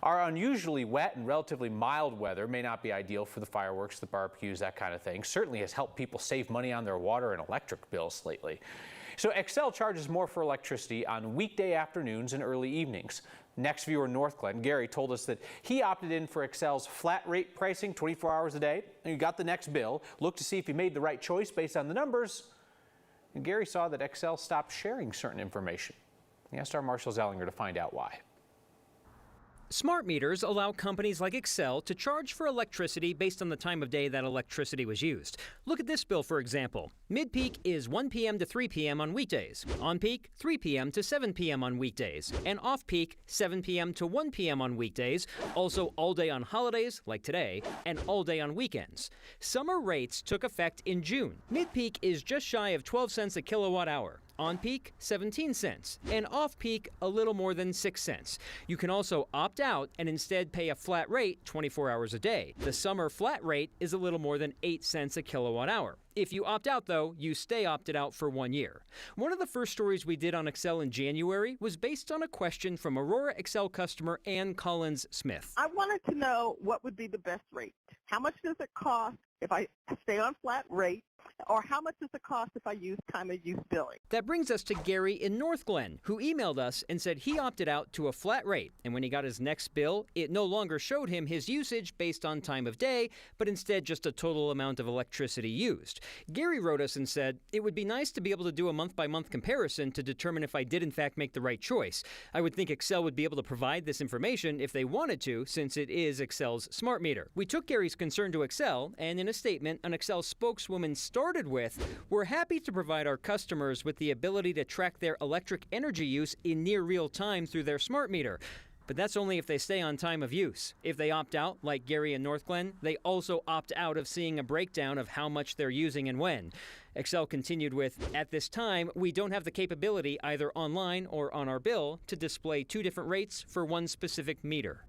Our unusually wet and relatively mild weather may not be ideal for the fireworks, the barbecues, that kind of thing. Certainly has helped people save money on their water and electric bills lately. So Xcel charges more for electricity on weekday afternoons and early evenings. Next viewer in North Glen, Gary, told us that he opted in for Xcel's flat rate pricing 24 hours a day. And he got the next bill, looked to see if he made the right choice based on the numbers. And Gary saw that Xcel stopped sharing certain information. He asked our Marshall Zellinger to find out why. Smart meters allow companies like Xcel to charge for electricity based on the time of day that electricity was used. Look at this bill, for example. Mid-peak is 1 p.m. to 3 p.m. on weekdays. On-peak, 3 p.m. to 7 p.m. on weekdays. And off-peak, 7 p.m. to 1 p.m. on weekdays. Also all day on holidays, like today, and all day on weekends. Summer rates took effect in June. Mid-peak is just shy of 12 cents a kilowatt hour. On-peak, 17 cents, and off-peak, a little more than 6 cents. You can also opt out and instead pay a flat rate 24 hours a day. The summer flat rate is a little more than 8 cents a kilowatt hour. If you opt out, though, you stay opted out for 1 year. One of the first stories we did on Xcel in January was based on a question from Aurora Xcel customer Ann Collins-Smith. I wanted to know what would be the best rate. How much does it cost if I stay on flat rate? Or how much does it cost if I use time of use billing? That brings us to Gary in North Glen, who emailed us and said he opted out to a flat rate. And when he got his next bill, it no longer showed him his usage based on time of day, but instead just a total amount of electricity used. Gary wrote us and said, it would be nice to be able to do a month-by-month comparison to determine if I did in fact make the right choice. I would think Xcel would be able to provide this information if they wanted to, since it is Xcel's smart meter. We took Gary's concern to Xcel, and in a statement, an Xcel spokeswoman started with, we're happy to provide our customers with the ability to track their electric energy use in near real time through their smart meter. But that's only if they stay on time of use. If they opt out, like Gary in North Glen, they also opt out of seeing a breakdown of how much they're using and when. Xcel continued with, at this time, we don't have the capability either online or on our bill to display two different rates for one specific meter.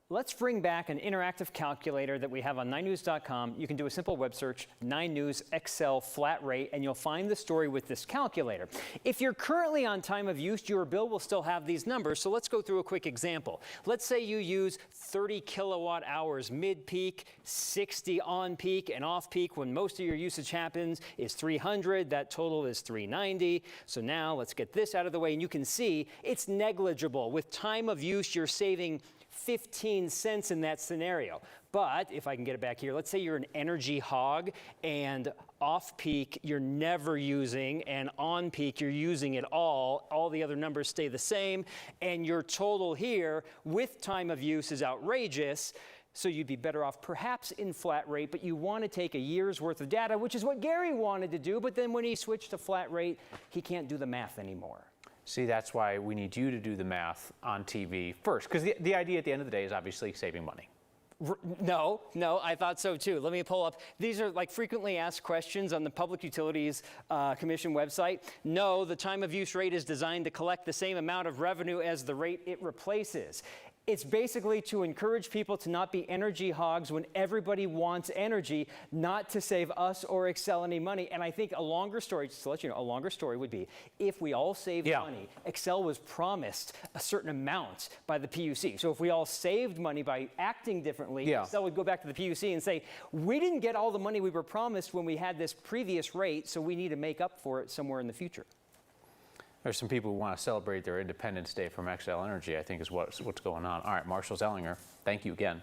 Let's bring back an interactive calculator that we have on 9news.com. You can do a simple web search, 9 News Xcel flat rate, and you'll find the story with this calculator. If you're currently on time of use, your bill will still have these numbers, so let's go through a quick example. Let's say you use 30 kilowatt hours mid-peak, 60 on-peak, and off-peak when most of your usage happens is 300. That total is 390. So now let's get this out of the way, and you can see it's negligible. With time of use, you're saving 15 cents in that scenario. But if I can get it back here, let's say you're an energy hog and off-peak you're never using and on-peak you're using it all the other numbers stay the same, and your total here with time of use is outrageous. So you'd be better off perhaps in flat rate, but you want to take a year's worth of data, which is what Gary wanted to do, but then when he switched to flat rate, he can't do the math anymore. See, that's why we need you to do the math on TV first, because the idea at the end of the day is obviously saving money. No, I thought so too. Let me pull up. These are like frequently asked questions on the Public Utilities Commission website. No, the time of use rate is designed to collect the same amount of revenue as the rate it replaces. It's basically to encourage people to not be energy hogs when everybody wants energy, not to save us or Xcel any money. And I think a longer story, just to let you know, a longer story would be if we all saved money. Xcel was promised a certain amount by the PUC. So if we all saved money by acting differently, Xcel would go back to the PUC and say, we didn't get all the money we were promised when we had this previous rate, so we need to make up for it somewhere in the future. There's some people who want to celebrate their Independence Day from Xcel Energy, I think is what's going on. All right, Marshall Zellinger, thank you again.